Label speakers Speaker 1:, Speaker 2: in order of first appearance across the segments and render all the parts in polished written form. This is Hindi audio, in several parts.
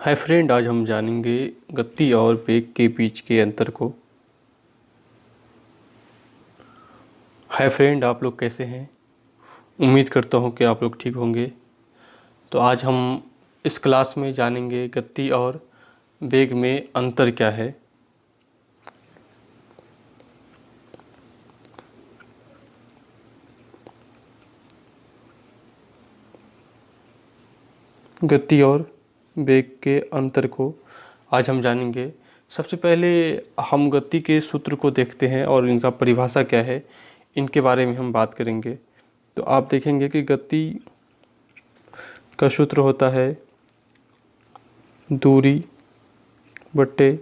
Speaker 1: हाय फ्रेंड, आज हम जानेंगे गति और वेग के बीच के अंतर को। हाय फ्रेंड, आप लोग कैसे हैं? उम्मीद करता हूँ कि आप लोग ठीक होंगे। तो आज हम इस क्लास में जानेंगे गति और वेग में अंतर क्या है। गति और वेग के अंतर को आज हम जानेंगे। सबसे पहले हम गति के सूत्र को देखते हैं और इनका परिभाषा क्या है, इनके बारे में हम बात करेंगे। तो आप देखेंगे कि गति का सूत्र होता है दूरी बटे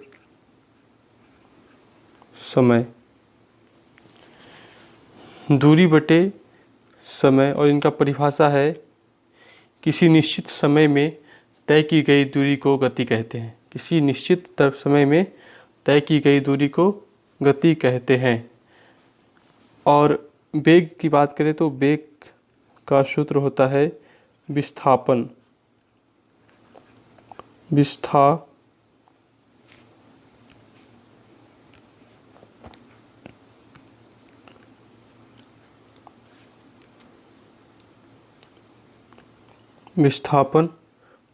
Speaker 1: समय। दूरी बटे समय, और इनका परिभाषा है किसी निश्चित समय में तय की गई दूरी को गति कहते हैं। किसी निश्चित समय में तय की गई दूरी को गति कहते हैं। और वेग की बात करें तो वेग का सूत्र होता है विस्थापन। विस्थापन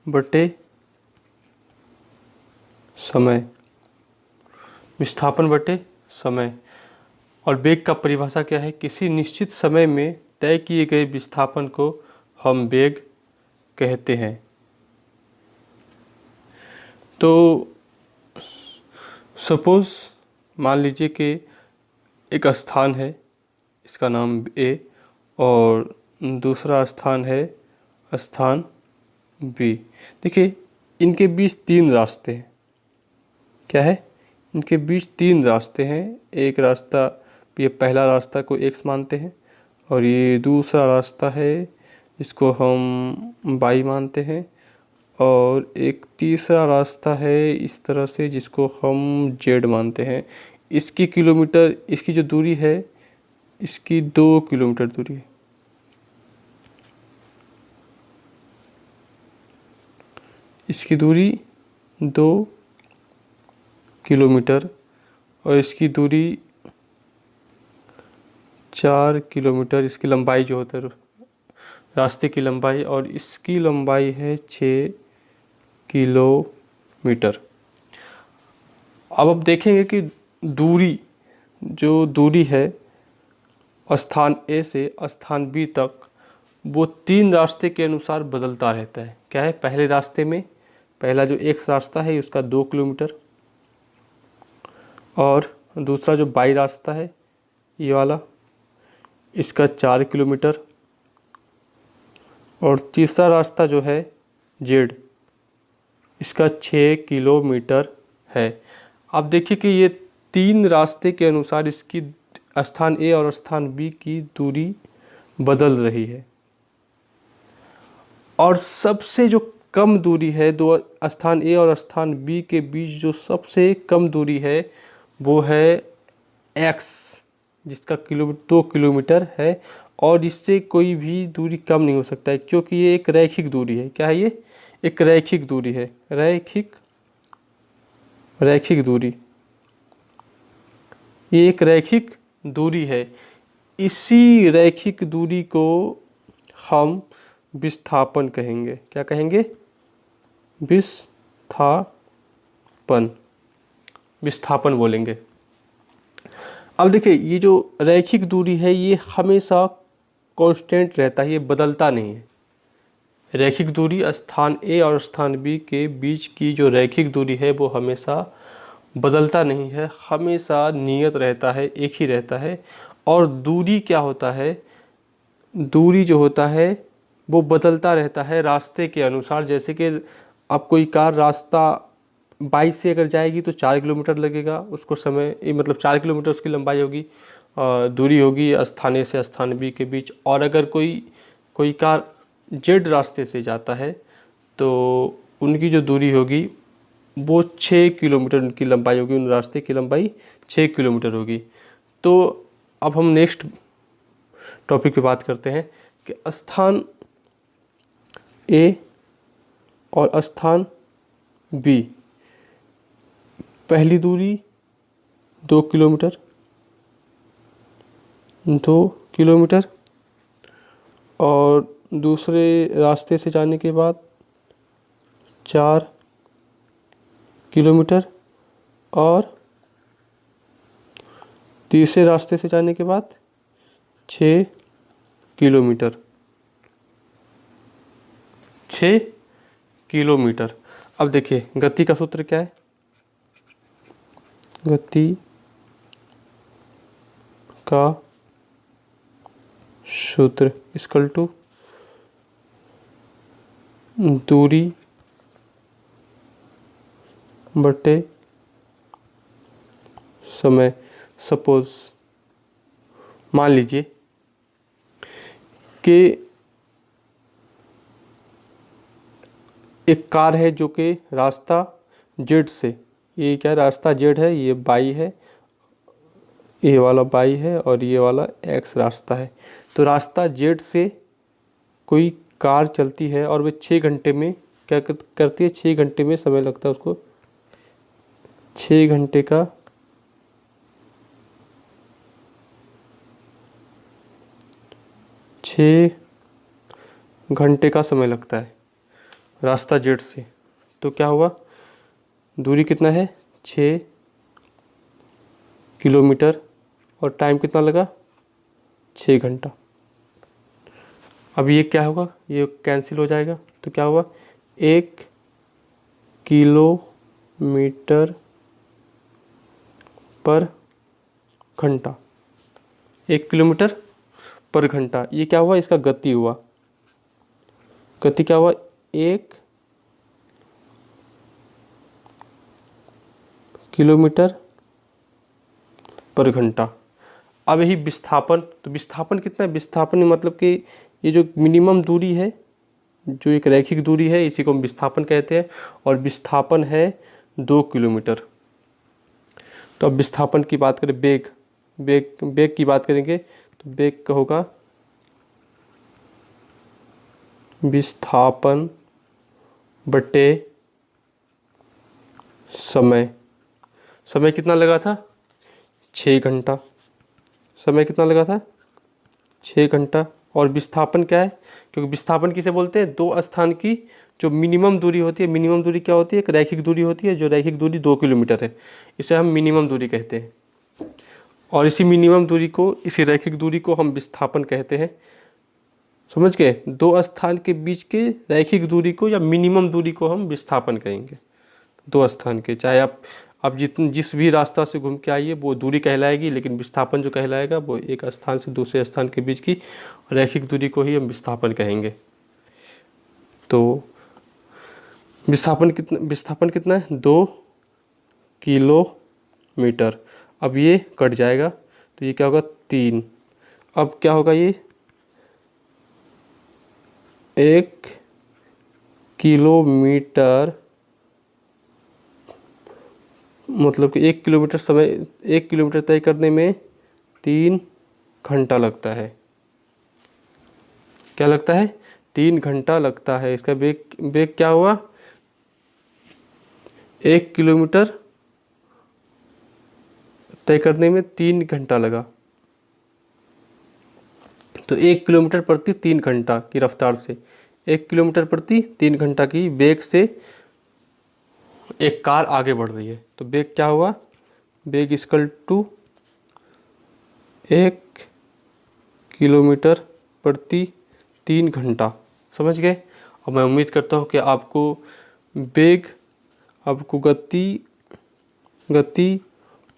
Speaker 1: बटे समय। विस्थापन बटे समय। और वेग का परिभाषा क्या है? किसी निश्चित समय में तय किए गए विस्थापन को हम वेग कहते हैं। तो सपोज मान लीजिए कि एक स्थान है, इसका नाम ए, और दूसरा स्थान है स्थान बी। देखिए, इनके बीच तीन रास्ते हैं। क्या है? इनके बीच तीन रास्ते हैं। एक रास्ता, ये पहला रास्ता को एक्स मानते हैं, और ये दूसरा रास्ता है, इसको हम वाई मानते हैं, और एक तीसरा रास्ता है इस तरह से, जिसको हम जेड मानते हैं। इसकी जो दूरी है, इसकी 2 किलोमीटर दूरी है। इसकी दूरी 2 किलोमीटर और इसकी दूरी 4 किलोमीटर। इसकी लंबाई जो होता है, रास्ते की लंबाई, और इसकी लंबाई है 6 किलोमीटर। अब देखेंगे कि दूरी है स्थान ए से स्थान बी तक, वो तीन रास्ते के अनुसार बदलता रहता है। क्या है? पहले रास्ते में, पहला जो एक्स रास्ता है उसका 2 किलोमीटर, और दूसरा जो बाई रास्ता है ये वाला, इसका 4 किलोमीटर, और तीसरा रास्ता जो है जेड, इसका 6 किलोमीटर है। आप देखिए कि ये तीन रास्ते के अनुसार इसकी स्थान ए और स्थान बी की दूरी बदल रही है। और सबसे जो कम दूरी है, दो स्थान ए और स्थान बी के बीच जो सबसे कम दूरी है वो है एक्स, जिसका 2 किलोमीटर है, और इससे कोई भी दूरी कम नहीं हो सकता है, क्योंकि ये एक रैखिक दूरी है। क्या है? ये एक रैखिक दूरी है। रैखिक दूरी, ये एक रैखिक दूरी है। इसी रैखिक दूरी को हम विस्थापन कहेंगे। क्या कहेंगे? विस्थापन बोलेंगे। अब देखिए, ये जो रैखिक दूरी है ये हमेशा कांस्टेंट रहता है, ये बदलता नहीं है। रैखिक दूरी स्थान ए और स्थान बी के बीच की जो रैखिक दूरी है वो हमेशा बदलता नहीं है, हमेशा नियत रहता है, एक ही रहता है। और दूरी क्या होता है? दूरी जो होता है वो बदलता रहता है रास्ते के अनुसार। जैसे कि अब कोई कार रास्ता 22 से अगर जाएगी तो 4 किलोमीटर लगेगा उसको समय, मतलब 4 किलोमीटर उसकी लंबाई होगी, दूरी होगी स्थान ए से स्थान बी के बीच। और अगर कोई कार जेड रास्ते से जाता है तो उनकी जो दूरी होगी वो 6 किलोमीटर उनकी लंबाई होगी, उन रास्ते की लंबाई 6 किलोमीटर होगी। तो अब हम नेक्स्ट टॉपिक पे बात करते हैं कि स्थान ए और स्थान बी, पहली दूरी 2 किलोमीटर, 2 किलोमीटर, और दूसरे रास्ते से जाने के बाद 4 किलोमीटर, और तीसरे रास्ते से जाने के बाद 6 किलोमीटर, 6 किलोमीटर। अब देखिए गति का सूत्र क्या है, गति का सूत्र इक्वल टू दूरी बटे समय। सपोज मान लीजिए कि एक कार है जो कि रास्ता जेड से, ये क्या रास्ता जेड है, ये बाई है, ये वाला बाई है और ये वाला एक्स रास्ता है। तो रास्ता जेड से कोई कार चलती है और वे 6 घंटे में क्या करती है, 6 घंटे में समय लगता है उसको, 6 घंटे का 6 घंटे का समय लगता है रास्ता जेड से। तो क्या हुआ, दूरी कितना है 6 किलोमीटर और टाइम कितना लगा 6 घंटा। अब ये क्या होगा, ये कैंसिल हो जाएगा, तो क्या हुआ 1 किलोमीटर पर घंटा, 1 किलोमीटर पर घंटा। ये क्या हुआ, इसका गति हुआ, गति क्या हुआ 1 किलोमीटर पर घंटा। अब यही विस्थापन, तो विस्थापन कितना है, विस्थापन में मतलब कि ये जो मिनिमम दूरी है, जो एक रैखिक दूरी है, इसी को हम विस्थापन कहते हैं, और विस्थापन है 2 किलोमीटर। तो अब विस्थापन की बात करें, बेग की बात करेंगे, तो बेग का होगा विस्थापन बटे समय। समय कितना लगा था 6 घंटा, समय कितना लगा था 6 घंटा। और विस्थापन क्या है, क्योंकि विस्थापन किसे बोलते हैं, दो स्थान की जो मिनिमम दूरी होती है। मिनिमम दूरी क्या होती है, एक रैखिक दूरी होती है, जो रैखिक दूरी 2 किलोमीटर है, इसे हम मिनिमम दूरी कहते हैं। और इसी मिनिमम दूरी को, इसी रैखिक दूरी को हम विस्थापन कहते हैं। समझ गए, दो स्थान के बीच के रैखिक दूरी को या मिनिमम दूरी को हम विस्थापन कहेंगे। दो स्थान के, चाहे आप जिस भी रास्ता से घूम के आइए वो दूरी कहलाएगी, लेकिन विस्थापन जो कहलाएगा वो एक स्थान से दूसरे स्थान के बीच की रैखिक दूरी को ही हम विस्थापन कहेंगे। तो विस्थापन कितना है 2 किलोमीटर। अब ये कट जाएगा तो ये क्या होगा 3। अब क्या होगा, ये 1 किलोमीटर, मतलब कि 1 किलोमीटर समय, 1 किलोमीटर तय करने में 3 घंटा लगता है। क्या लगता है 3 घंटा लगता है। इसका बेग क्या हुआ, 1 किलोमीटर तय करने में 3 घंटा लगा। तो 1 किलोमीटर प्रति 3 घंटा की रफ्तार से, 1 किलोमीटर प्रति 3 घंटा की वेग से एक कार आगे बढ़ रही है। तो वेग क्या हुआ, वेग इक्वल टू 1 किलोमीटर प्रति 3 घंटा। समझ गए। और मैं उम्मीद करता हूँ कि आपको वेग, आपको गति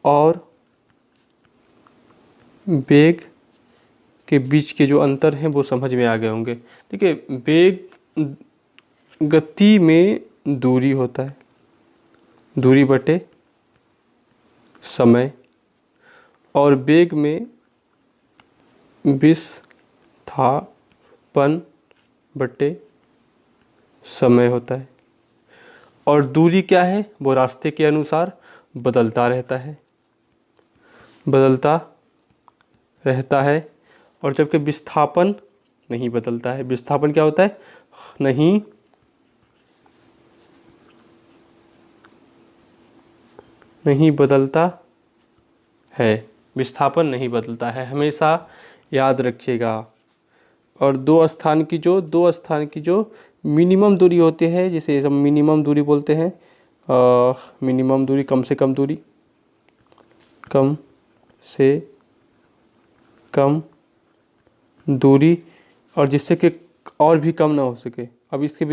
Speaker 1: और वेग के बीच के जो अंतर हैं वो समझ में आ गए होंगे। देखिए, वेग, गति में दूरी होता है, दूरी बटे समय, और वेग में विस्थापन बटे समय होता है। और दूरी क्या है, वो रास्ते के अनुसार बदलता रहता है, और जबकि विस्थापन नहीं बदलता है। विस्थापन क्या होता है, नहीं नहीं बदलता है, विस्थापन नहीं बदलता है, हमेशा याद रखिएगा। और दो स्थान की जो मिनिमम दूरी होती है, जिसे हम मिनिमम दूरी बोलते हैं, मिनिमम दूरी, कम से कम दूरी, कम से कम दूरी, और जिससे कि और भी कम ना हो सके। अब इसके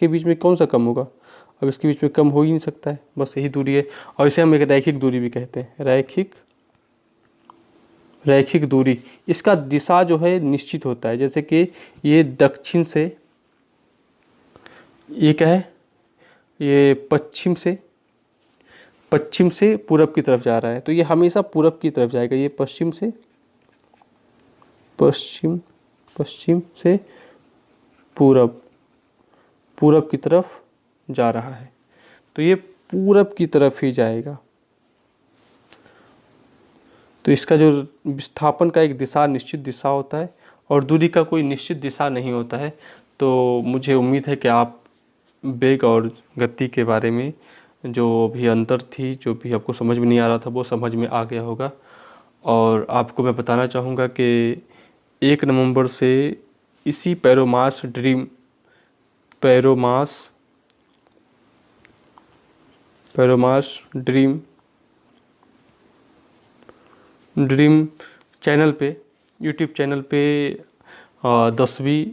Speaker 1: बीच में कौन सा कम होगा? अब इसके बीच में कम हो ही नहीं सकता है, बस यही दूरी है। और इसे हम एक रैखिक दूरी भी कहते हैं, रैखिक दूरी। इसका दिशा जो है निश्चित होता है, जैसे कि ये दक्षिण से, ये क्या है, ये पश्चिम से पूरब की तरफ जा रहा है, तो ये हमेशा पूरब की तरफ जाएगा। ये पश्चिम से पूरब की तरफ जा रहा है, तो ये पूरब की तरफ ही जाएगा। तो इसका जो विस्थापन का एक दिशा, निश्चित दिशा होता है, और दूरी का कोई निश्चित दिशा नहीं होता है। तो मुझे उम्मीद है कि आप वेग और गति के बारे में जो भी अंतर थी, जो भी आपको समझ में नहीं आ रहा था, वो समझ में आ गया होगा। और आपको मैं बताना चाहूँगा कि 1 नवंबर से इसी पैरोमास ड्रीम चैनल पे, यूट्यूब चैनल पे 10वीं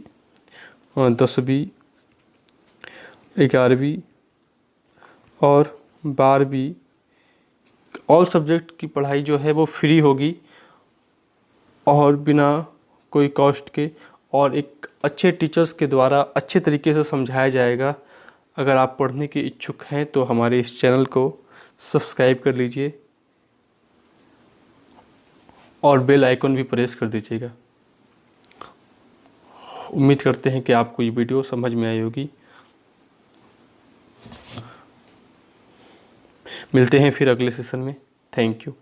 Speaker 1: 11वीं और 12वीं ऑल सब्जेक्ट की पढ़ाई जो है वो फ्री होगी, और बिना कोई कॉस्ट के, और एक अच्छे टीचर्स के द्वारा अच्छे तरीके से समझाया जाएगा। अगर आप पढ़ने के इच्छुक हैं तो हमारे इस चैनल को सब्सक्राइब कर लीजिए और बेल आइकन भी प्रेस कर दीजिएगा। उम्मीद करते हैं कि आपको ये वीडियो समझ में आई होगी। मिलते हैं फिर अगले सेशन में। Thank you.